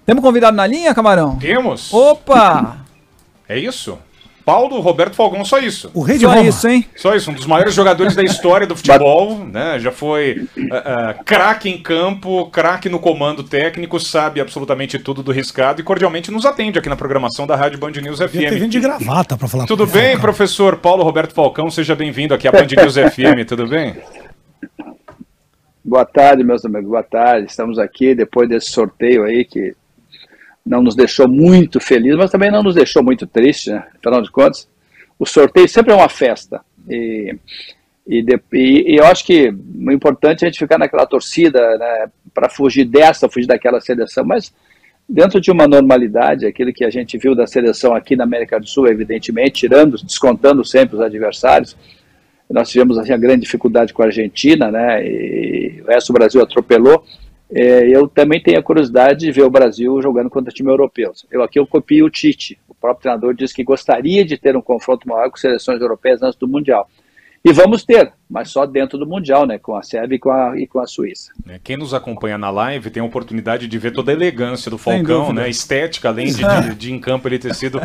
Temos convidado na linha, Camarão? Temos. Opa! É isso? Paulo Roberto Falcão, só isso. O rei de Só Roma. isso, hein? Só isso, um dos maiores jogadores da história do futebol, né? Já foi craque em campo, craque no comando técnico, sabe absolutamente tudo do riscado e cordialmente nos atende aqui na programação da Rádio Band News Devia ter FM. vindo de gravata pra falar. Tudo com o bem, Falcão. professor Paulo Roberto Falcão? Seja bem-vindo aqui à Band News FM, tudo bem? Boa tarde, meus amigos, boa tarde. Estamos aqui depois desse sorteio aí que não nos deixou muito felizes, mas também não nos deixou muito tristes, né? Afinal de contas, o sorteio sempre é uma festa. E eu acho que o importante é a gente ficar naquela torcida, né, para fugir daquela seleção, mas dentro de uma normalidade, aquilo que a gente viu da seleção aqui na América do Sul, evidentemente, descontando sempre os adversários. Nós tivemos assim, a grande dificuldade com a Argentina, né, e o resto do Brasil atropelou. Eu também tenho a curiosidade de ver o Brasil jogando contra time europeu. Eu copio o Tite. O próprio treinador disse que gostaria de ter um confronto maior com seleções europeias antes do Mundial. E vamos ter, mas só dentro do Mundial, né, com a Sérvia e com a Suíça. Quem nos acompanha na live tem a oportunidade de ver toda a elegância do Falcão, né, estética, além de em campo ele ter sido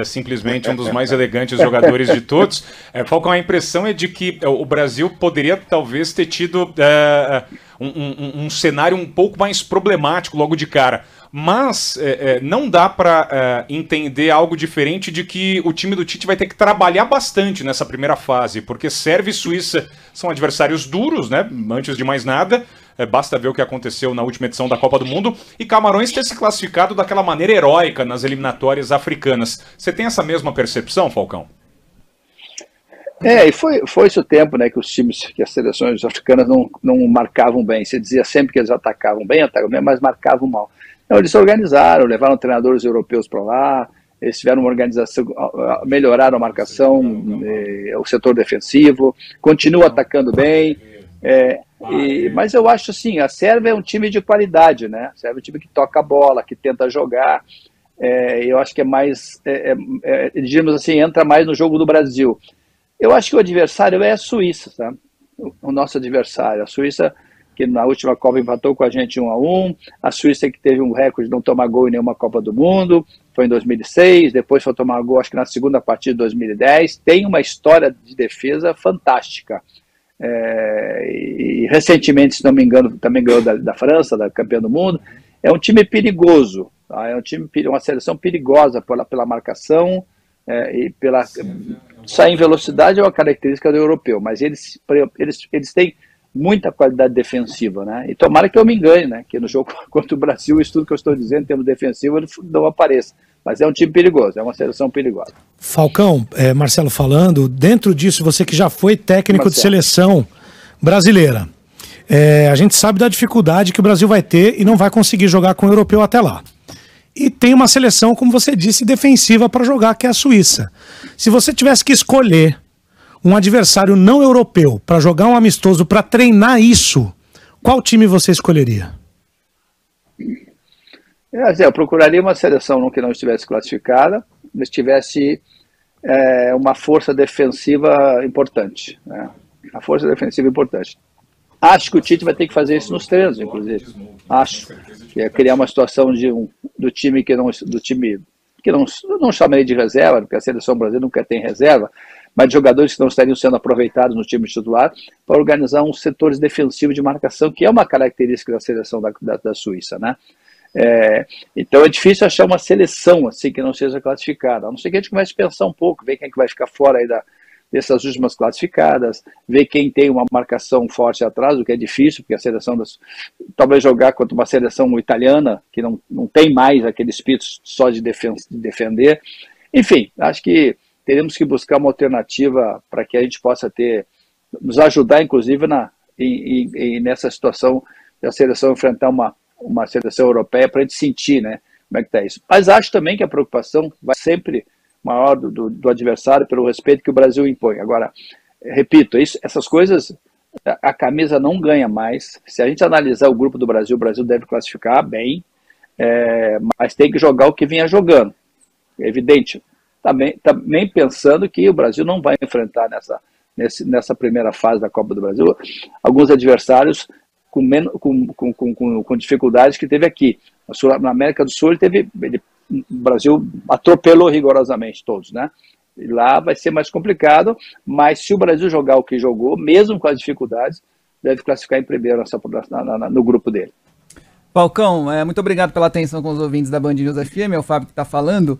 simplesmente um dos mais elegantes jogadores de todos. Falcão, a impressão é de que o Brasil poderia talvez ter tido um cenário um pouco mais problemático logo de cara. Mas não dá para entender algo diferente de que o time do Tite vai ter que trabalhar bastante nessa primeira fase, porque Sérvia e Suíça são adversários duros, né? Antes de mais nada, basta ver o que aconteceu na última edição da Copa do Mundo, e Camarões ter se classificado daquela maneira heróica nas eliminatórias africanas. Você tem essa mesma percepção, Falcão? E foi esse o tempo, né, que as seleções africanas não marcavam bem. Você dizia sempre que eles atacavam bem, mas marcavam mal. Então, eles se organizaram, levaram treinadores europeus para lá, eles tiveram uma organização, melhoraram a marcação, o setor defensivo, continuam atacando bem. Mas eu acho assim, a Sérvia é um time de qualidade, né? A Sérvia é um time que toca a bola, que tenta jogar. Eu acho que é mais, digamos assim, entra mais no jogo do Brasil. Eu acho que o adversário é a Suíça, tá? O nosso adversário, a Suíça, que na última Copa empatou com a gente 1-1, a Suíça que teve um recorde de não tomar gol em nenhuma Copa do Mundo, foi em 2006, depois foi tomar gol acho que na segunda partida de 2010, tem uma história de defesa fantástica. E recentemente, se não me engano, também ganhou da França, da campeã do mundo. É um time perigoso, tá? Uma seleção perigosa pela marcação e pela... Sair em velocidade é uma característica do europeu, mas eles têm muita qualidade defensiva, né? E tomara que eu me engane, né? Que no jogo contra o Brasil, isso tudo que eu estou dizendo em termos defensivos não apareça. Mas é um time perigoso, é uma seleção perigosa. Falcão, Marcelo falando, dentro disso, você que já foi técnico de seleção brasileira, a gente sabe da dificuldade que o Brasil vai ter e não vai conseguir jogar com o europeu até lá. E tem uma seleção, como você disse, defensiva para jogar, que é a Suíça. Se você tivesse que escolher um adversário não europeu para jogar um amistoso, para treinar isso, qual time você escolheria? Eu procuraria uma seleção que não estivesse classificada, mas tivesse uma força defensiva importante, né? A força defensiva importante. Acho que o Tite vai ter que fazer isso nos treinos, inclusive. Acho que é criar uma situação do time que não chamaria de reserva, porque a seleção brasileira nunca tem reserva, mas de jogadores que não estariam sendo aproveitados no time titular, para organizar uns setores defensivos de marcação, que é uma característica da seleção da Suíça, né? Então é difícil achar uma seleção assim que não seja classificada, a não ser que a gente comece a pensar um pouco, ver quem é que vai ficar fora aí dessas últimas classificadas, ver quem tem uma marcação forte atrás, o que é difícil, porque a seleção talvez jogar contra uma seleção italiana, que não tem mais aquele espírito só de defender. Enfim, acho que teremos que buscar uma alternativa para que a gente possa nos ajudar, inclusive, nessa situação da seleção enfrentar uma seleção europeia, para a gente sentir, né, como é que está isso. Mas acho também que a preocupação vai sempre maior do adversário pelo respeito que o Brasil impõe. Agora, repito, essas coisas, a camisa não ganha mais. Se a gente analisar o grupo do Brasil, o Brasil deve classificar bem, mas tem que jogar o que vinha jogando. É evidente. Também pensando que o Brasil não vai enfrentar nessa primeira fase da Copa do Brasil alguns adversários com dificuldades que teve aqui. Na América do Sul, o Brasil atropelou rigorosamente todos, né? E lá vai ser mais complicado, mas se o Brasil jogar o que jogou, mesmo com as dificuldades, deve classificar em primeiro no grupo dele. Falcão, muito obrigado pela atenção com os ouvintes da Band News FM, é o Fábio que está falando.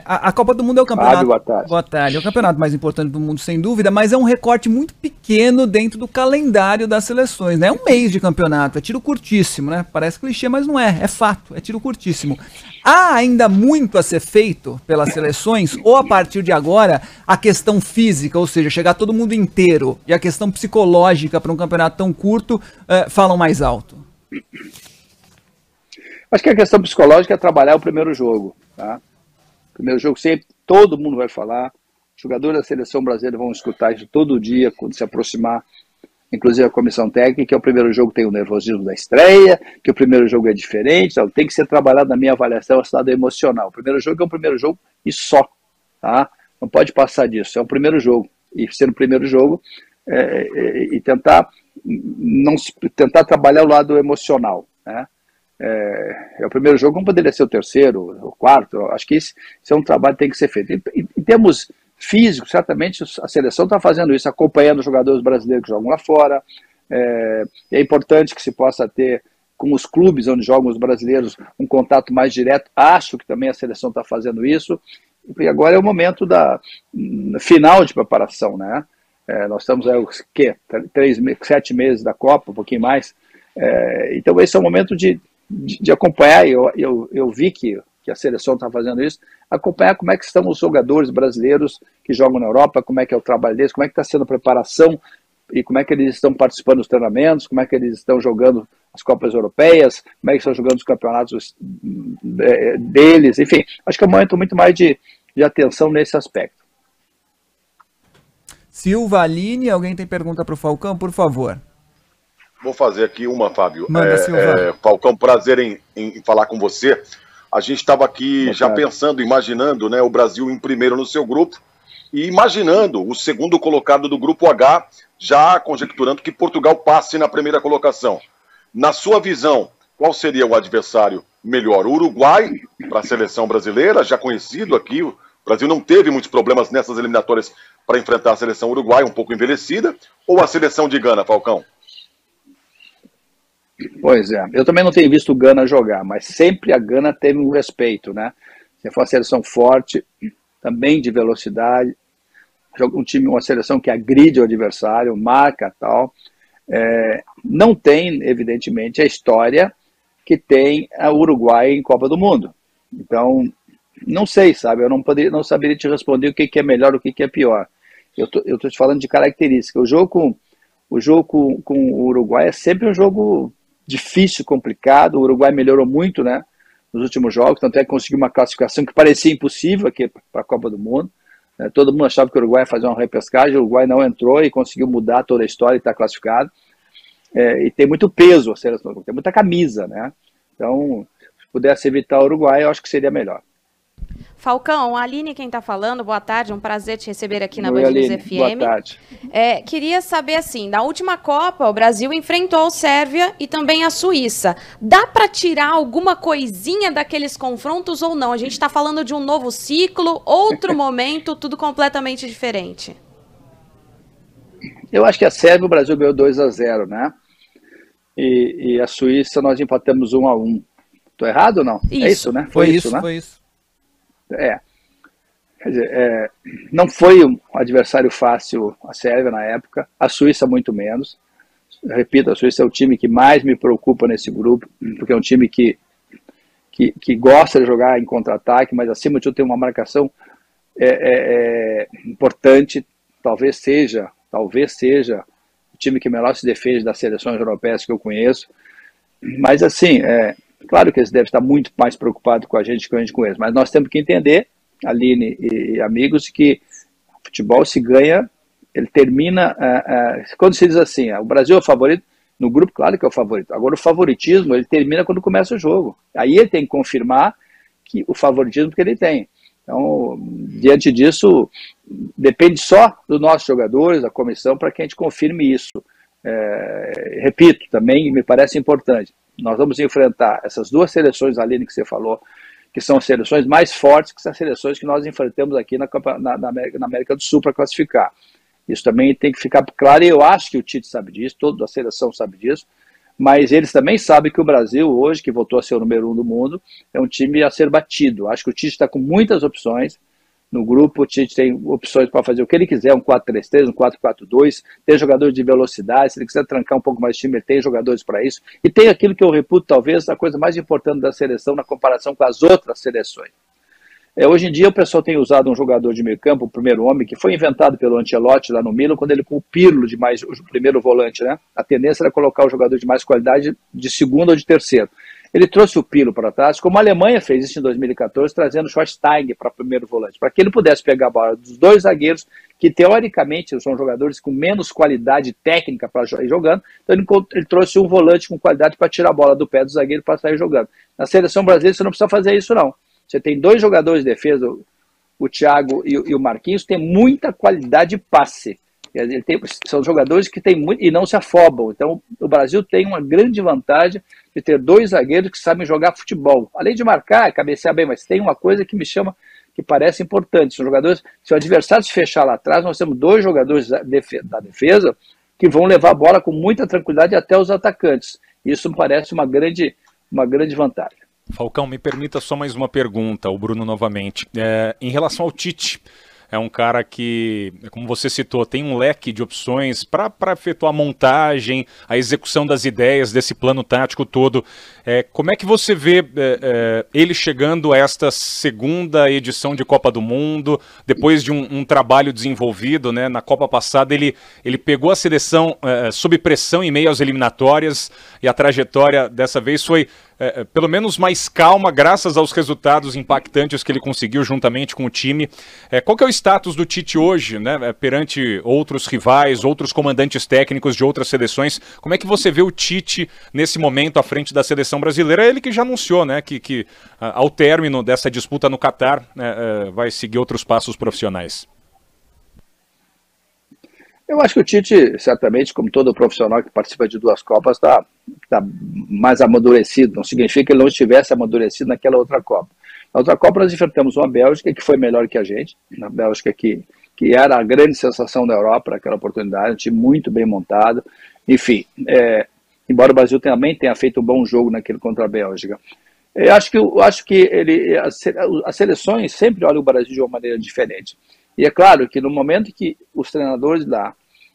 A Copa do Mundo é o campeonato... Fábio, boa tarde. Boa tarde. É o campeonato mais importante do mundo, sem dúvida, mas é um recorte muito pequeno dentro do calendário das seleções, né? É um mês de campeonato, é tiro curtíssimo, né? Parece clichê, mas não é fato, é tiro curtíssimo. Há ainda muito a ser feito pelas seleções, ou a partir de agora, a questão física, ou seja, chegar todo mundo inteiro, e a questão psicológica para um campeonato tão curto, falam mais alto? Acho que a questão psicológica é trabalhar o primeiro jogo, tá? O primeiro jogo sempre, todo mundo vai falar, os jogadores da seleção brasileira vão escutar isso todo dia, quando se aproximar, inclusive a comissão técnica, que o primeiro jogo tem o nervosismo da estreia, que o primeiro jogo é diferente, então tem que ser trabalhado na minha avaliação, o estado emocional. O primeiro jogo é um primeiro jogo e só, tá? Não pode passar disso, é um primeiro jogo, e ser o primeiro jogo e tentar trabalhar o lado emocional, né? O primeiro jogo não poderia ser o terceiro, o quarto. Acho que esse é um trabalho que tem que ser feito. Em termos físicos, certamente a seleção está fazendo isso, acompanhando os jogadores brasileiros que jogam lá fora. É importante que se possa ter, com os clubes onde jogam os brasileiros, um contato mais direto. Acho que também a seleção está fazendo isso. E agora é o momento final de preparação, né? Nós estamos aí, 7 meses da Copa, um pouquinho mais. Então esse é o momento de acompanhar. Eu vi que a seleção está fazendo isso, acompanhar como é que estão os jogadores brasileiros que jogam na Europa, como é que é o trabalho deles, como é que está sendo a preparação e como é que eles estão participando dos treinamentos, como é que eles estão jogando as Copas Europeias, como é que estão jogando os campeonatos deles, enfim, acho que é um momento muito mais de atenção nesse aspecto. Silva, Aline, alguém tem pergunta para o Falcão, por favor? Vou fazer aqui uma, Fábio. Manda, Silva. Falcão, prazer em falar com você. A gente estava aqui já pensando, imaginando, né, o Brasil em primeiro no seu grupo e imaginando o segundo colocado do grupo H, já conjecturando que Portugal passe na primeira colocação. Na sua visão, qual seria o adversário melhor? O Uruguai, para a seleção brasileira, já conhecido aqui. O Brasil não teve muitos problemas nessas eliminatórias para enfrentar a seleção uruguaia, um pouco envelhecida, ou a seleção de Gana, Falcão? Pois é, eu também não tenho visto o Gana jogar, mas sempre a Gana teve um respeito, né? Se for uma seleção forte, também de velocidade, uma seleção que agride o adversário, marca tal. Não tem, evidentemente, a história que tem a Uruguai em Copa do Mundo. Então, não sei, sabe? Eu não saberia te responder o que é melhor, o que é pior. Eu tô te falando de característica. O jogo com o Uruguai é sempre um jogo difícil, complicado. O Uruguai melhorou muito, né, nos últimos jogos, tanto é que conseguiu uma classificação que parecia impossível aqui para a Copa do Mundo. Todo mundo achava que o Uruguai ia fazer uma repescagem, o Uruguai não entrou e conseguiu mudar toda a história e está classificado. E tem muito peso a seleção, tem muita camisa, né? Então, se pudesse evitar o Uruguai, eu acho que seria melhor. Falcão, a Aline quem está falando, boa tarde, é um prazer te receber aqui na Band News FM. Boa tarde. Queria saber assim, na última Copa o Brasil enfrentou a Sérvia e também a Suíça. Dá para tirar alguma coisinha daqueles confrontos ou não? A gente está falando de um novo ciclo, outro momento, tudo completamente diferente. Eu acho que a Sérvia o Brasil ganhou 2-0, né? E a Suíça nós empatamos 1-1. Estou errado ou não? Isso. É isso, né? Foi isso, né? Foi isso. Quer dizer, não foi um adversário fácil a Sérvia na época, a Suíça muito menos. Eu repito, a Suíça é o time que mais me preocupa nesse grupo, porque é um time que gosta de jogar em contra-ataque, mas acima de tudo tem uma marcação importante. Talvez seja o time que melhor se defende das seleções europeias que eu conheço. Mas assim, claro que eles devem estar muito mais preocupados com a gente que a gente conhece, mas nós temos que entender, Aline e amigos, que futebol se ganha, ele termina, quando se diz assim, o Brasil é o favorito, no grupo claro que é o favorito, agora o favoritismo ele termina quando começa o jogo, aí ele tem que confirmar o favoritismo que ele tem. Então, diante disso, depende só dos nossos jogadores, da comissão, para que a gente confirme isso. Repito, também me parece importante, nós vamos enfrentar essas duas seleções, Aline, que você falou, que são as seleções mais fortes que as seleções que nós enfrentamos aqui na América do Sul para classificar. Isso também tem que ficar claro, e eu acho que o Tite sabe disso, toda a seleção sabe disso, mas eles também sabem que o Brasil, hoje, que voltou a ser o número 1 do mundo, é um time a ser batido. Acho que o Tite está com muitas opções no grupo, o Tite tem opções para fazer o que ele quiser, um 4-3-3, um 4-4-2, tem jogadores de velocidade, se ele quiser trancar um pouco mais o time, ele tem jogadores para isso, e tem aquilo que eu reputo, talvez, a coisa mais importante da seleção na comparação com as outras seleções. Hoje em dia o pessoal tem usado um jogador de meio campo, o primeiro homem, que foi inventado pelo Ancelotti lá no Milan, quando ele com o Pirlo de mais, o primeiro volante, né? A tendência era colocar o jogador de mais qualidade de segundo ou de terceiro. Ele trouxe o Pirlo para trás, como a Alemanha fez isso em 2014, trazendo o Schweinsteiger para primeiro volante, para que ele pudesse pegar a bola dos dois zagueiros, que teoricamente são jogadores com menos qualidade técnica para ir jogando, então ele trouxe um volante com qualidade para tirar a bola do pé do zagueiro para sair jogando. Na seleção brasileira você não precisa fazer isso não. Você tem dois jogadores de defesa, o Thiago e o Marquinhos, tem muita qualidade de passe. São jogadores que têm muito e não se afobam. Então, o Brasil tem uma grande vantagem de ter dois zagueiros que sabem jogar futebol. Além de marcar, cabecear bem, mas tem uma coisa que me chama, que parece importante. São jogadores, se o adversário se fechar lá atrás, nós temos dois jogadores da defesa que vão levar a bola com muita tranquilidade até os atacantes. Isso me parece uma grande vantagem. Falcão, me permita só mais uma pergunta, o Bruno novamente. Em relação ao Tite, é um cara que, como você citou, tem um leque de opções para efetuar a montagem, a execução das ideias desse plano tático todo. Como é que você vê ele chegando a esta segunda edição de Copa do Mundo, depois de um trabalho desenvolvido, né? Na Copa passada ele pegou a seleção sob pressão em meio às eliminatórias, e a trajetória dessa vez foi pelo menos mais calma, graças aos resultados impactantes que ele conseguiu juntamente com o time. Qual que é o status do Tite hoje, né, perante outros rivais, outros comandantes técnicos de outras seleções? Como é que você vê o Tite nesse momento à frente da seleção brasileira? Ele que já anunciou, né, que ao término dessa disputa no Catar vai seguir outros passos profissionais. Eu acho que o Tite, certamente, como todo profissional que participa de duas Copas, está mais amadurecido. Não significa que ele não estivesse amadurecido naquela outra Copa. Na outra Copa nós enfrentamos uma Bélgica que foi melhor que a gente, uma Bélgica que era a grande sensação da Europa naquela oportunidade, um time muito bem montado. Enfim, embora o Brasil também tenha feito um bom jogo naquele contra a Bélgica. Eu acho que as seleções sempre olham o Brasil de uma maneira diferente. E é claro que no momento que os treinadores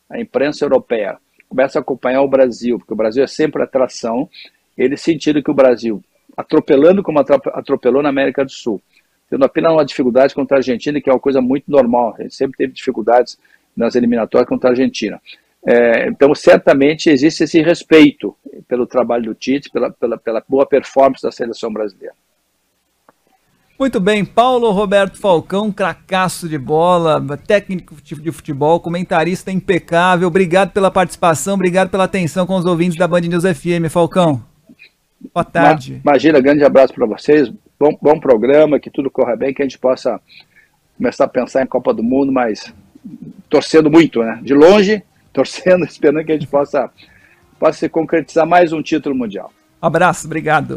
a imprensa europeia começa a acompanhar o Brasil, porque o Brasil é sempre atração, eles sentiram que o Brasil, atropelando como atropelou na América do Sul, tendo apenas uma dificuldade contra a Argentina, que é uma coisa muito normal, a gente sempre teve dificuldades nas eliminatórias contra a Argentina. Então, certamente, existe esse respeito pelo trabalho do Tite, pela boa performance da seleção brasileira. Muito bem, Paulo Roberto Falcão, cracaço de bola, técnico de futebol, comentarista impecável. Obrigado pela participação, obrigado pela atenção com os ouvintes da Band News FM, Falcão. Boa tarde. Imagina, grande abraço para vocês, bom programa, que tudo corra bem, que a gente possa começar a pensar em Copa do Mundo, mas torcendo muito, né? De longe, torcendo, esperando que a gente possa se concretizar mais um título mundial. Abraço, obrigado.